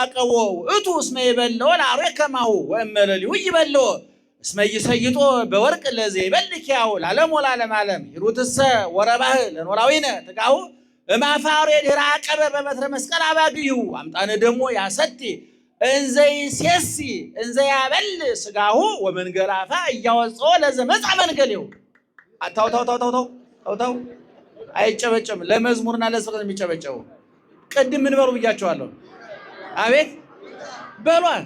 አቀዎ እቱ እስመ ይበልዎ ለአርዌ ከማሁ ወእመለሊሁ ይበልዎ እስመ ይሰይጦ በወርቅ ለዘ ይበልኪያው ለዓለም ወለዓለም ዓለም ሂሩትሰ ወረባህ ለኖላዊነ ትጋሁ እማፋሬ ድራ አቀበ በበትረ መስቀል አባግዩ አምጣነ ደግሞ ያሰቲ እንዘ ይሴሲ እንዘ ያበል ስጋሁ ወመንገላፋ እያወጽኦ ለዘመጻ መንገሌው ታው አይጨበጨም። ለመዝሙርና ለስብከት የሚጨበጨው ቅድም ምን በሉ ብያቸዋለሁ። አቤት በሏል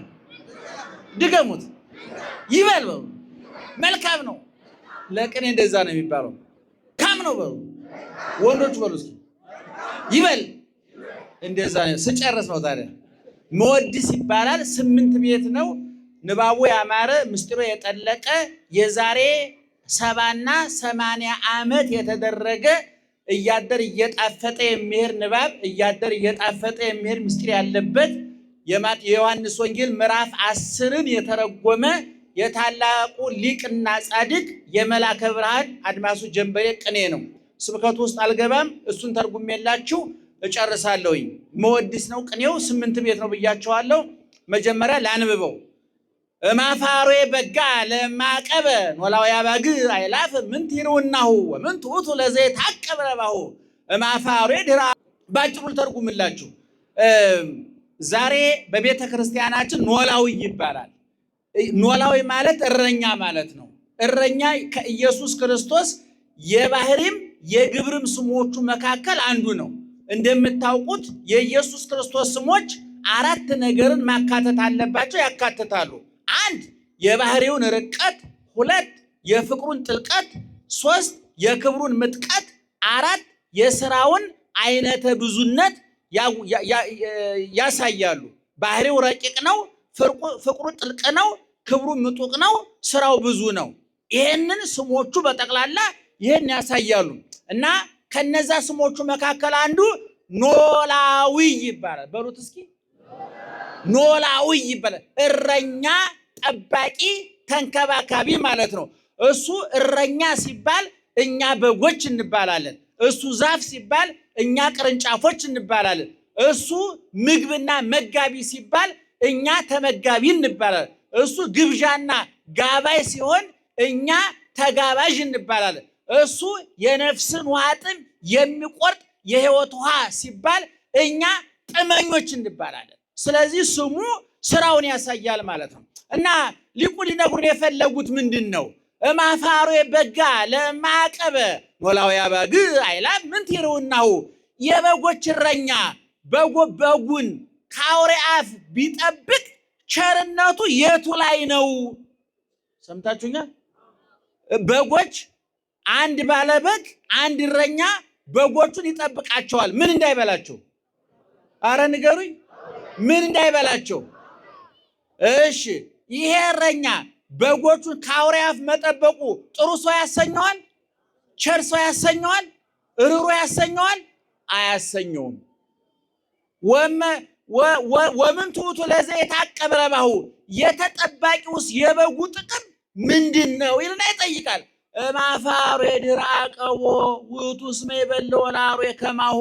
ድገሙት ይበል በሉ መልካም ነው። ለቅኔ እንደዛ ነው የሚባለው። ካም ነው በሉ ወንዶች በሉ እስኪ ይበል እንደዛ ነው። ስጨርስ ነው ታዲያ መወድስ ይባላል። 8 ቤት ነው ንባቡ ያማረ ምስጢሩ የጠለቀ የዛሬ 70 እና 80 ዓመት የተደረገ እያደር እየጣፈጠ የሚሄድ ንባብ እያደር እየጣፈጠ የሚሄድ ምስጢር ያለበት የዮሐንስ ወንጌል ምዕራፍ 10ን የተረጎመ የታላቁ ሊቅና ጻድቅ የመላከ ብርሃን አድማሱ ጀንበሬ ቅኔ ነው። ስብከቱ ውስጥ አልገባም። እሱን ተርጉሜላችሁ እጨርሳለሁኝ። መወድስ ነው ቅኔው 8 ቤት ነው ብያችኋለሁ። መጀመሪያ ላንብበው። እማፋሬ በጋ ለማቀበ ኖላዊ አባግ አይላፍ ምን ትሩናሁ ወምን ትውቱ ለዘይ ታቀበረባሁ እማፋሬ ድራ ባጭሩ ተርጉምላችሁ። ዛሬ በቤተ ክርስቲያናችን ኖላዊ ይባላል። ኖላዊ ማለት እረኛ ማለት ነው። እረኛ ከኢየሱስ ክርስቶስ የባህሪም የግብርም ስሞቹ መካከል አንዱ ነው። እንደምታውቁት የኢየሱስ ክርስቶስ ስሞች 4 ነገርን ማካተት አለባቸው፣ ያካትታሉ። 1 የባህሪውን ርቀት፣ 2 የፍቅሩን ጥልቀት፣ 3 የክብሩን ምጥቀት፣ 4 የሥራውን አይነተ ብዙነት ያሳያሉ። ባህሪው ረቂቅ ነው፣ ፍቅሩ ጥልቅ ነው፣ ክብሩ ምጡቅ ነው፣ ስራው ብዙ ነው። ይሄንን ስሞቹ በጠቅላላ ይሄን ያሳያሉ። እና ከነዛ ስሞቹ መካከል አንዱ ኖላዊ ይባላል። በሉት እስኪ ኖላዊ ይባላል። እረኛ፣ ጠባቂ፣ ተንከባካቢ ማለት ነው። እሱ እረኛ ሲባል እኛ በጎች እንባላለን። እሱ ዛፍ ሲባል እኛ ቅርንጫፎች እንባላለን። እሱ ምግብና መጋቢ ሲባል እኛ ተመጋቢ እንባላለን። እሱ ግብዣና ጋባይ ሲሆን እኛ ተጋባዥ እንባላለን። እሱ የነፍስን ውሃ ጥም የሚቆርጥ የሕይወት ውሃ ሲባል እኛ ጥመኞች እንባላለን። ስለዚህ ስሙ ስራውን ያሳያል ማለት ነው። እና ሊቁ ሊነግሩን የፈለጉት ምንድን ነው? እማፋሬ በጋ ለማቀበ ኖላዊ አባግ አይላፍ ምን ትሩናሁ የበጎች እረኛ በጉን ከአውሬ አፍ ቢጠብቅ ቸርነቱ የቱ ላይ ነው? ሰምታችሁኛል? በጎች አንድ ባለበግ አንድ እረኛ በጎቹን ይጠብቃቸዋል። ምን እንዳይበላቸው? አረ ንገሩኝ። ምን እንዳይበላቸው? እሺ፣ ይሄ እረኛ በጎቹን ከአውሬ አፍ መጠበቁ ጥሩ ሰው ያሰኘዋል? ቸር ሰው ያሰኘዋል? ርሩ ያሰኘዋል? አያሰኘውም። ወምን ትውቱ ለዘይ ታቀበረባሁ የተጠባቂውስ የበጉ ጥቅም ምንድን ነው ይልና ይጠይቃል። እማፋሬ ድራ አቀቦ ውእቱ እስመ ይበልዎ ለአርዌ ከማሁ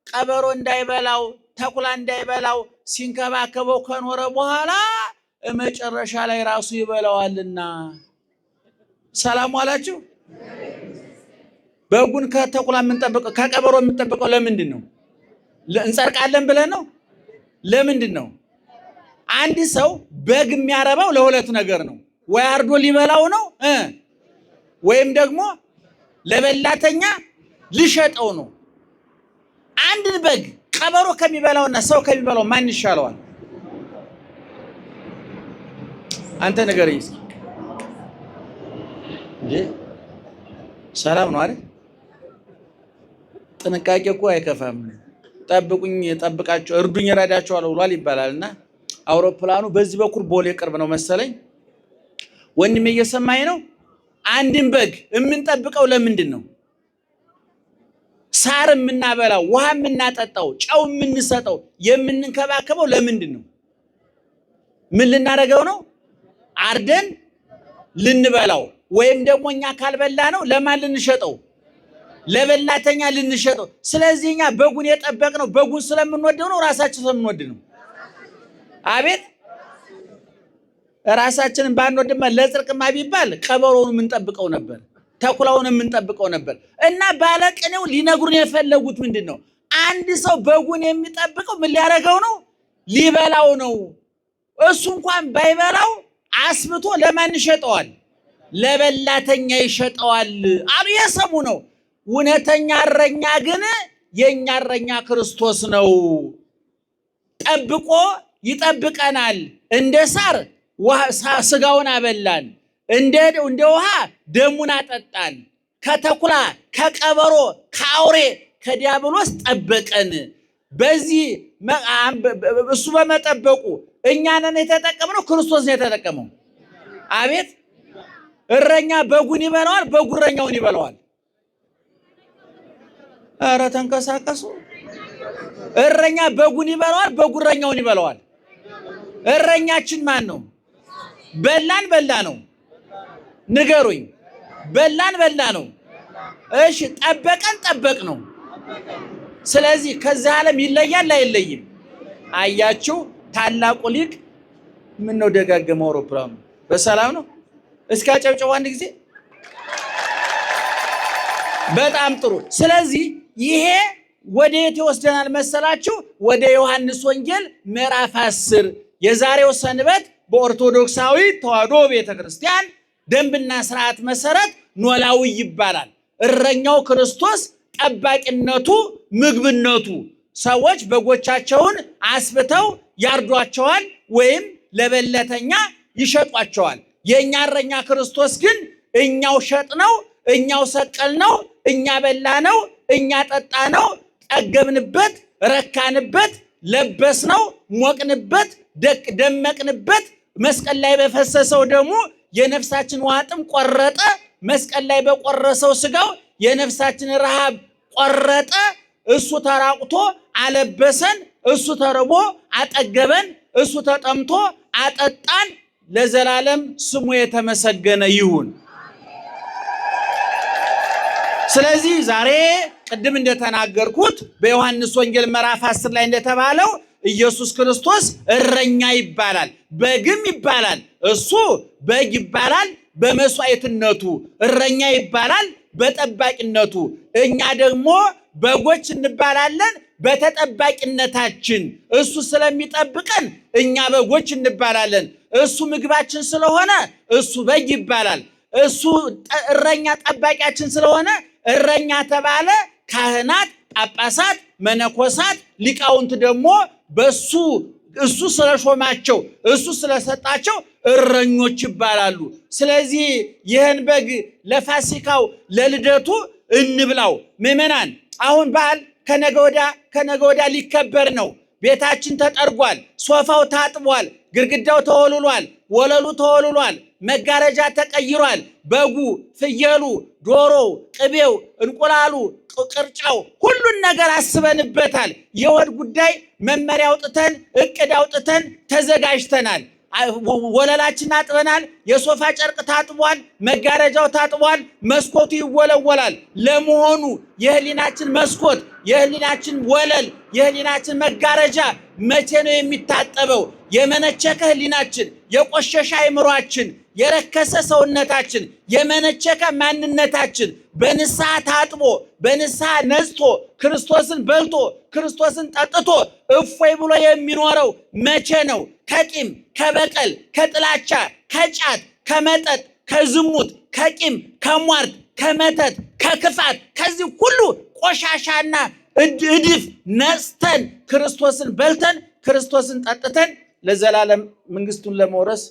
ቀበሮ እንዳይበላው ተኩላ እንዳይበላው ሲንከባከበው ከኖረ በኋላ መጨረሻ ላይ ራሱ ይበላዋልና። ሰላም ዋላችሁ። በጉን ከተኩላ የምንጠብቀው ከቀበሮ የምንጠብቀው ለምንድን ነው? እንጸድቃለን ብለን ነው? ለምንድን ነው? አንድ ሰው በግ የሚያረባው ለሁለት ነገር ነው። ወይ አርዶ ሊበላው ነው፣ ወይም ደግሞ ለበላተኛ ሊሸጠው ነው። አንድን በግ ቀበሮ ከሚበላውና ሰው ከሚበላው ማን ይሻለዋል? አንተ ንገረኝ እስኪ። ሰላም ነው አይደል? ጥንቃቄ እኮ አይከፋም። ጠብቁኝ፣ ጠብቃቸው፣ እርዱኝ፣ እረዳቸዋለሁ ብሏል ይባላልና አውሮፕላኑ በዚህ በኩል ቦሌ ቅርብ ነው መሰለኝ። ወንድሜ እየሰማኝ ነው? አንድን በግ የምንጠብቀው ለምንድን ነው? ሳር የምናበላው፣ ውሃ የምናጠጣው፣ ጨው የምንሰጠው፣ የምንንከባከበው ለምንድን ነው? ምን ልናደርገው ነው? አርደን ልንበላው፣ ወይም ደግሞ እኛ ካልበላ ነው ለማን ልንሸጠው? ለበላተኛ ልንሸጠው። ስለዚህ እኛ በጉን የጠበቅነው በጉን ስለምንወደው ነው? ራሳችን ስለምንወድ ነው? አቤት ራሳችንን ባንወድማ ለጽድቅማ ቢባል ቀበሮውን የምንጠብቀው ነበር፣ ተኩላውን የምንጠብቀው ነበር። እና ባለቅኔው ሊነግሩን የፈለጉት ምንድን ነው? አንድ ሰው በጉን የሚጠብቀው ምን ሊያደርገው ነው? ሊበላው ነው። እሱ እንኳን ባይበላው አስብቶ ለማን ይሸጠዋል? ለበላተኛ ይሸጠዋል አሉ። የሰሙ ነው። እውነተኛ እረኛ ግን የኛ እረኛ ክርስቶስ ነው። ጠብቆ ይጠብቀናል። እንደ ሳር ስጋውን አበላን፣ እንደ ውሃ ደሙን አጠጣን። ከተኩላ ከቀበሮ ከአውሬ ከዲያብሎስ ጠበቀን። በዚህ እሱ በመጠበቁ እኛንን የተጠቀምነው፣ ክርስቶስ ነው የተጠቀመው። አቤት እረኛ በጉን ይበላዋል፣ በጉ እረኛውን ይበላዋል። ኧረ ተንቀሳቀሱ። እረኛ በጉን ይበላዋል፣ በጉ እረኛውን ይበላዋል። እረኛችን ማን ነው? በላን በላ ነው? ንገሩኝ። በላን በላ ነው? እሺ ጠበቀን ጠበቅ ነው? ስለዚህ ከዚህ ዓለም ይለያል አይለይም? አያችሁ ታላቁ ሊቅ ምን ነው ደጋገመው? አውሮፕላኑ በሰላም ነው? እስኪ አጨብጭቡ አንድ ጊዜ። በጣም ጥሩ። ስለዚህ ይሄ ወደ የት ይወስደናል መሰላችሁ? ወደ ዮሐንስ ወንጌል ምዕራፍ 10 የዛሬው ሰንበት በኦርቶዶክሳዊ ተዋሕዶ ቤተክርስቲያን ደንብና ስርዓት መሰረት ኖላዊ ይባላል። እረኛው ክርስቶስ፣ ጠባቂነቱ፣ ምግብነቱ። ሰዎች በጎቻቸውን አስብተው ያርዷቸዋል ወይም ለበለተኛ ይሸጧቸዋል። የኛ እረኛ ክርስቶስ ግን እኛው ሸጥነው፣ እኛው ሰቀልነው፣ እኛ በላነው፣ እኛ ጠጣነው፣ ጠገብንበት፣ ረካንበት፣ ለበስነው፣ ሞቅንበት፣ ደመቅንበት። መስቀል ላይ በፈሰሰው ደሙ የነፍሳችን ዋጥም ቆረጠ። መስቀል ላይ በቆረሰው ስጋው የነፍሳችን ረሃብ ቆረጠ። እሱ ተራቁቶ አለበሰን፣ እሱ ተርቦ አጠገበን፣ እሱ ተጠምቶ አጠጣን። ለዘላለም ስሙ የተመሰገነ ይሁን። ስለዚህ ዛሬ ቅድም እንደተናገርኩት በዮሐንስ ወንጌል ምዕራፍ 10 ላይ እንደተባለው ኢየሱስ ክርስቶስ እረኛ ይባላል፣ በግም ይባላል። እሱ በግ ይባላል በመስዋዕትነቱ፣ እረኛ ይባላል በጠባቂነቱ። እኛ ደግሞ በጎች እንባላለን በተጠባቂነታችን። እሱ ስለሚጠብቀን እኛ በጎች እንባላለን። እሱ ምግባችን ስለሆነ እሱ በግ ይባላል። እሱ እረኛ ጠባቂያችን ስለሆነ እረኛ ተባለ። ካህናት፣ ጳጳሳት፣ መነኮሳት፣ ሊቃውንት ደግሞ በሱ እሱ ስለሾማቸው እሱ ስለሰጣቸው እረኞች ይባላሉ። ስለዚህ ይህን በግ ለፋሲካው ለልደቱ እንብላው። ምዕመናን አሁን በዓል ከነገ ወዲያ ሊከበር ነው። ቤታችን ተጠርጓል፣ ሶፋው ታጥቧል፣ ግድግዳው ተወልሏል፣ ወለሉ ተወልሏል፣ መጋረጃ ተቀይሯል። በጉ፣ ፍየሉ፣ ዶሮው፣ ቅቤው፣ እንቁላሉ፣ ቅርጫው ሁሉን ነገር አስበንበታል። የወድ ጉዳይ መመሪያ አውጥተን እቅድ አውጥተን ተዘጋጅተናል። ወለላችን አጥበናል። የሶፋ ጨርቅ ታጥቧል፣ መጋረጃው ታጥቧል፣ መስኮቱ ይወለወላል። ለመሆኑ የህሊናችን መስኮት፣ የህሊናችን ወለል፣ የህሊናችን መጋረጃ መቼ ነው የሚታጠበው? የመነቸከ ህሊናችን፣ የቆሸሸ አእምሯችን፣ የረከሰ ሰውነታችን፣ የመነቸከ ማንነታችን በንስሐ ታጥቦ በንስሐ ነጽቶ ክርስቶስን በልቶ ክርስቶስን ጠጥቶ እፎይ ብሎ የሚኖረው መቼ ነው? ከቂም፣ ከበቀል፣ ከጥላቻ፣ ከጫት፣ ከመጠጥ፣ ከዝሙት፣ ከቂም፣ ከሟርት፣ ከመተት፣ ከክፋት ከዚህ ሁሉ ቆሻሻና እድፍ ነጽተን ክርስቶስን በልተን ክርስቶስን ጠጥተን ለዘላለም መንግስቱን ለመውረስ